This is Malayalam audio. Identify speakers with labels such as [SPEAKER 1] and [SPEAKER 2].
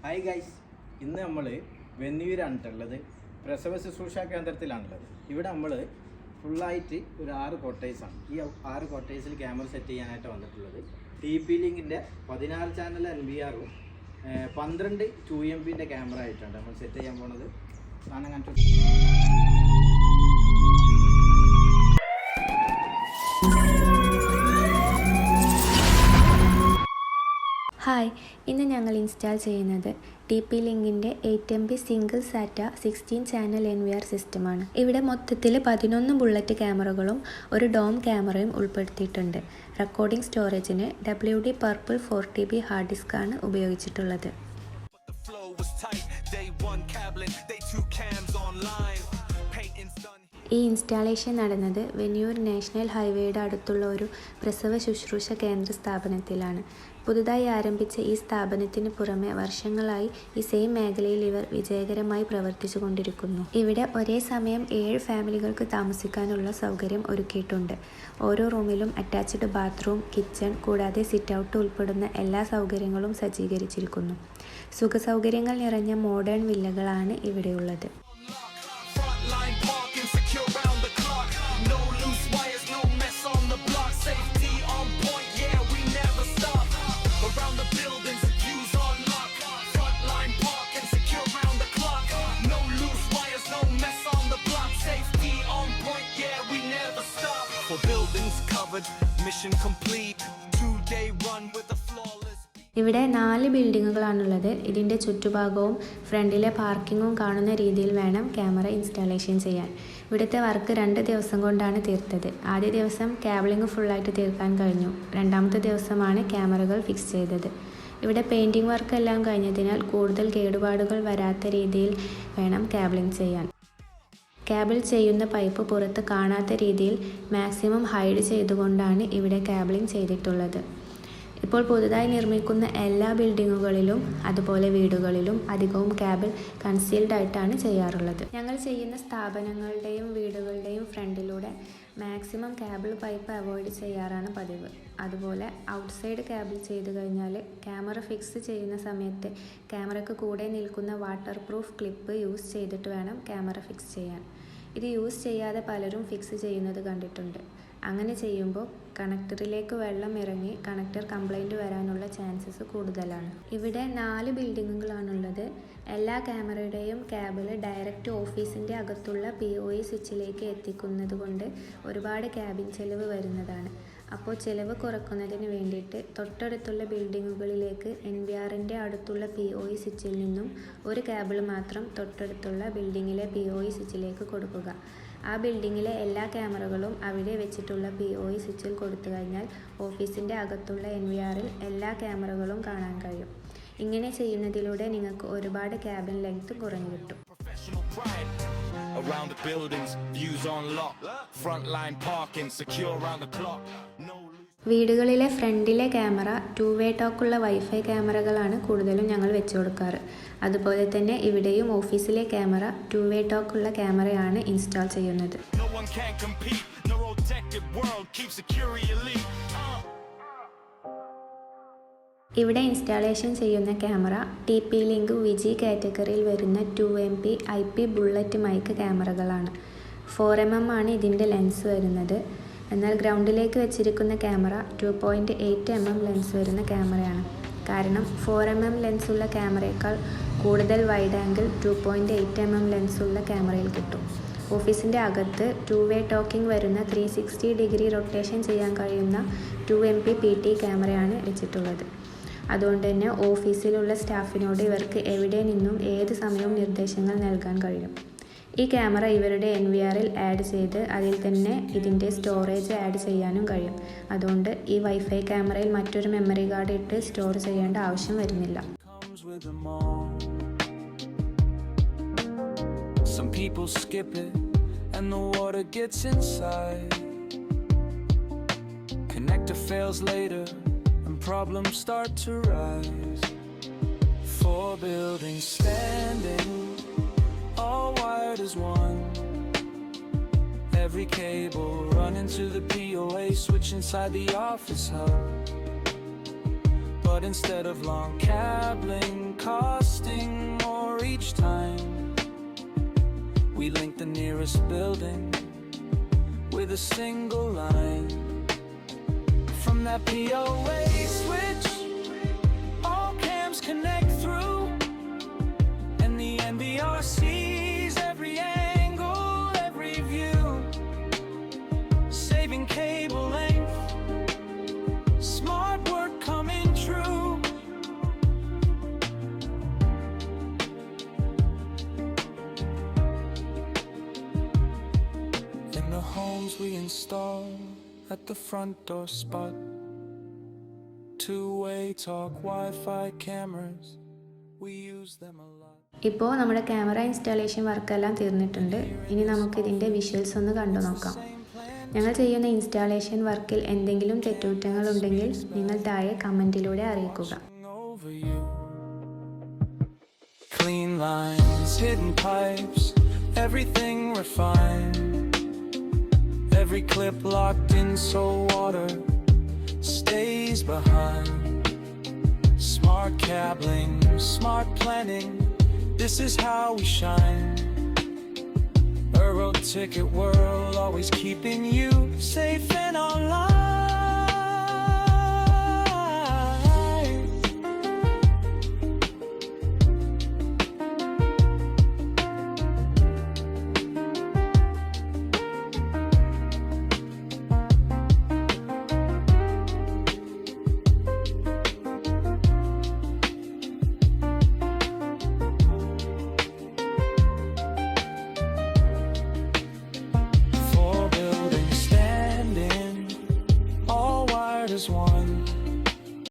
[SPEAKER 1] ഹായ് ഗൈസ്, ഇന്ന് നമ്മൾ വെന്നിയൂരാണിട്ടുള്ളത്. പ്രസവ ശുശ്രൂഷ കേന്ദ്രത്തിലാണുള്ളത്. ഇവിടെ നമ്മൾ ഫുള്ളായിട്ട് ഒരു 6 കോട്ടേഴ്സാണ്. ഈ 6 കോട്ടേഴ്സിൽ ക്യാമറ സെറ്റ് ചെയ്യാനായിട്ട് വന്നിട്ടുള്ളത്. TP-Linkൻ്റെ 14 ചാനൽ NVR-ഉം 12 2MP ക്യാമറ ആയിട്ടാണ് നമ്മൾ സെറ്റ് ചെയ്യാൻ പോണത്. സാധനം കാണിച്ചു.
[SPEAKER 2] ഹായ്, ഇന്ന് ഞങ്ങൾ ഇൻസ്റ്റാൾ ചെയ്യുന്നത് TP-Linkൻ്റെ 8MP സിംഗിൾ സാറ്റ 16 ചാനൽ NVR സിസ്റ്റമാണ്. ഇവിടെ മൊത്തത്തിൽ 11 ബുള്ളറ്റ് ക്യാമറകളും ഒരു ഡോം ക്യാമറയും ഉൾപ്പെടുത്തിയിട്ടുണ്ട്. റെക്കോർഡിംഗ് സ്റ്റോറേജിന് WD Purple 4TB hard disk ആണ് ഉപയോഗിച്ചിട്ടുള്ളത്. ഈ ഇൻസ്റ്റാളേഷൻ നടന്നത് വെന്നിയൂർ നാഷണൽ ഹൈവേയുടെ അടുത്തുള്ള ഒരു പ്രസവ ശുശ്രൂഷ കേന്ദ്ര സ്ഥാപനത്തിലാണ്. പുതുതായി ആരംഭിച്ച ഈ സ്ഥാപനത്തിന് പുറമെ വർഷങ്ങളായി ഈ സെയിം മേഖലയിൽ ഇവർ വിജയകരമായി പ്രവർത്തിച്ചു കൊണ്ടിരിക്കുന്നു. ഇവിടെ ഒരേ സമയം 7 ഫാമിലികൾക്ക് താമസിക്കാനുള്ള സൗകര്യം ഒരുക്കിയിട്ടുണ്ട്. ഓരോ റൂമിലും അറ്റാച്ച്ഡ് ബാത്റൂം, കിച്ചൺ കൂടാതെ സിറ്റ് ഔട്ട് ഉൾപ്പെടുന്ന എല്ലാ സൗകര്യങ്ങളും സജ്ജീകരിച്ചിരിക്കുന്നു. സുഖസൗകര്യങ്ങൾ നിറഞ്ഞ മോഡേൺ വില്ലകളാണ് ഇവിടെയുള്ളത്. ഇവിടെ 4 ബിൽഡിങ്ങുകളാണുള്ളത്. ഇതിൻ്റെ ചുറ്റുഭാഗവും ഫ്രണ്ടിലെ പാർക്കിങ്ങും കാണുന്ന രീതിയിൽ വേണം ക്യാമറ ഇൻസ്റ്റാളേഷൻ ചെയ്യാൻ. ഇവിടുത്തെ വർക്ക് 2 ദിവസം കൊണ്ടാണ് തീർത്തത്. ആദ്യ ദിവസം കേബിളിംഗ് ഫുള്ളായിട്ട് തീർക്കാൻ കഴിഞ്ഞു. രണ്ടാമത്തെ ദിവസമാണ് ക്യാമറകൾ ഫിക്സ് ചെയ്തത്. ഇവിടെ പെയിൻറ്റിംഗ് വർക്ക് എല്ലാം കഴിഞ്ഞതിനാൽ കൂടുതൽ കേടുപാടുകൾ വരാത്ത രീതിയിൽ വേണം കേബിളിംഗ് ചെയ്യാൻ. കേബിൾ ചെയ്യുന്ന പൈപ്പ് പുറത്ത് കാണാത്ത രീതിയിൽ മാക്സിമം ഹൈഡ് ചെയ്തുകൊണ്ടാണ് ഇവിടെ കേബിളിംഗ് ചെയ്തിട്ടുള്ളത്. ഇപ്പോൾ പുതുതായി നിർമ്മിക്കുന്ന എല്ലാ ബിൽഡിങ്ങുകളിലും അതുപോലെ വീടുകളിലും അധികവും കേബിൾ കൺസീൽഡ് ആയിട്ടാണ് ചെയ്യാറുള്ളത്. ഞങ്ങൾ ചെയ്യുന്ന സ്ഥാപനങ്ങളുടെയും വീടുകളുടെയും ഫ്രണ്ടിലൂടെ മാക്സിമം കേബിൾ പൈപ്പ് അവോയ്ഡ് ചെയ്യാറാണ് പതിവ്. അതുപോലെ ഔട്ട്സൈഡ് കേബിൾ ചെയ്ത് കഴിഞ്ഞാൽ ക്യാമറ ഫിക്സ് ചെയ്യുന്ന സമയത്ത് ക്യാമറയ്ക്ക് കൂടെ നിൽക്കുന്ന വാട്ടർ പ്രൂഫ് ക്ലിപ്പ് യൂസ് ചെയ്തിട്ട് വേണം ക്യാമറ ഫിക്സ് ചെയ്യാൻ. ഇത് യൂസ് ചെയ്യാതെ പലരും ഫിക്സ് ചെയ്യുന്നത് കണ്ടിട്ടുണ്ട്. അങ്ങനെ ചെയ്യുമ്പോൾ കണക്ടറിലേക്ക് വെള്ളം ഇറങ്ങി കണക്ടർ കംപ്ലൈൻറ്റ് വരാനുള്ള ചാൻസസ് കൂടുതലാണ്. ഇവിടെ 4 ബിൽഡിങ്ങുകളാണുള്ളത്. എല്ലാ ക്യാമറയുടെയും കേബിൾ ഡയറക്റ്റ് ഓഫീസിൻ്റെ അകത്തുള്ള POE സ്വിച്ചിലേക്ക് എത്തിക്കുന്നത് കൊണ്ട് ഒരുപാട് ക്യാബിൻ ചെലവ് വരുന്നതാണ്. അപ്പോൾ ചിലവ് കുറക്കുന്നതിന് വേണ്ടിയിട്ട് തൊട്ടടുത്തുള്ള ബിൽഡിങ്ങുകളിലേക്ക് NVRൻ്റെ അടുത്തുള്ള POE സ്വിച്ചിൽ നിന്നും ഒരു കേബിൾ മാത്രം തൊട്ടടുത്തുള്ള ബിൽഡിങ്ങിലെ POE സ്വിച്ചിലേക്ക് കൊടുക്കുക. ആ ബിൽഡിങ്ങിലെ എല്ലാ ക്യാമറകളും അവിടെ വെച്ചിട്ടുള്ള POE സ്വിച്ചിൽ കൊടുത്തു കഴിഞ്ഞാൽ ഓഫീസിൻ്റെ അകത്തുള്ള NVRൽ എല്ലാ ക്യാമറകളും കാണാൻ കഴിയും. ഇങ്ങനെ ചെയ്യുന്നതിലൂടെ നിങ്ങൾക്ക് ഒരുപാട് ക്യാബിൻ ലെങ്ത് കുറഞ്ഞു കിട്ടും. Around the buildings, views on lock, frontline parking, secure around the clock. വീടുകളിലെ ഫ്രണ്ടിലെ ക്യാമറ 2-way ടോക്കുള്ള വൈഫൈ ക്യാമറകളാണ് കൂടുതലും ഞങ്ങൾ വെച്ചു കൊടുക്കാറ്. അതുപോലെ തന്നെ ഇവിടെയും ഓഫീസിലെ ക്യാമറ 2-way ടോക്കുള്ള ക്യാമറയാണ് ഇൻസ്റ്റാൾ ചെയ്യുന്നത്. ഇവിടെ ഇൻസ്റ്റാളേഷൻ ചെയ്യുന്ന ക്യാമറ TP-Link വിജി കാറ്റഗറിയിൽ വരുന്ന 2MP IP bullet mic ക്യാമറകളാണ്. 4mm ആണ് ഇതിൻ്റെ ലെൻസ് വരുന്നത്. എന്നാൽ ഗ്രൗണ്ടിലേക്ക് വെച്ചിരിക്കുന്ന ക്യാമറ 2.8mm ലെൻസ് വരുന്ന ക്യാമറയാണ്. കാരണം 4mm ലെൻസുള്ള ക്യാമറയേക്കാൾ കൂടുതൽ വൈഡ് ആംഗിൾ 2.8mm ലെൻസുള്ള ക്യാമറയിൽ കിട്ടും. ഓഫീസിൻ്റെ അകത്ത് 2-way ടോക്കിംഗ് വരുന്ന 360 ഡിഗ്രി റൊട്ടേഷൻ ചെയ്യാൻ കഴിയുന്ന 2MP PT ക്യാമറയാണ് വെച്ചിട്ടുള്ളത്. അതുകൊണ്ട് തന്നെ ഓഫീസിലുള്ള സ്റ്റാഫിനോട് ഇവർക്ക് എവിടെ നിന്നും ഏത് സമയവും നിർദ്ദേശങ്ങൾ നൽകാൻ കഴിയും. ഈ ക്യാമറ ഇവരുടെ NVRൽ ആഡ് ചെയ്ത് അതിൽ തന്നെ ഇതിൻ്റെ സ്റ്റോറേജ് ആഡ് ചെയ്യാനും കഴിയും. അതുകൊണ്ട് ഈ വൈഫൈ ക്യാമറയിൽ മറ്റൊരു മെമ്മറി കാർഡ് ഇട്ട് സ്റ്റോർ ചെയ്യേണ്ട ആവശ്യം വരുന്നില്ല. Some people skip it and the water gets inside. Connector fails later and problems start to rise. 4 buildings standing, all wired as one. Every cable running to the POA switch inside the office hub. But instead of long cabling costs
[SPEAKER 3] each time. We link the nearest building with a single line. From that POA switch, all cams connect through, and the NVR sees every angle, every view, saving cable length, smart work coming true. In the homes we install at the front door spot, two-way talk, Wi-Fi cameras, we use them a lot.
[SPEAKER 2] ഇപ്പോൾ നമ്മുടെ ക്യാമറ ഇൻസ്റ്റാളേഷൻ വർക്കെല്ലാം തീർന്നിട്ടുണ്ട്. ഇനി നമുക്ക് ഇതിൻ്റെ വിഷ്വൽസ് ഒന്ന് കണ്ടു നോക്കാം. ഞങ്ങൾ ചെയ്യുന്ന ഇൻസ്റ്റാളേഷൻ വർക്കിൽ എന്തെങ്കിലും തെറ്റുകുറ്റങ്ങൾ ഉണ്ടെങ്കിൽ നിങ്ങൾ താഴെ കമൻറ്റിലൂടെ അറിയിക്കുക.
[SPEAKER 3] Over you. Clean lines, hidden pipes, everything refined. Every clip locked in so water stays behind. Smart cabling, smart planning, this is how we shine. Euro Ticket World, always keeping you safe and online.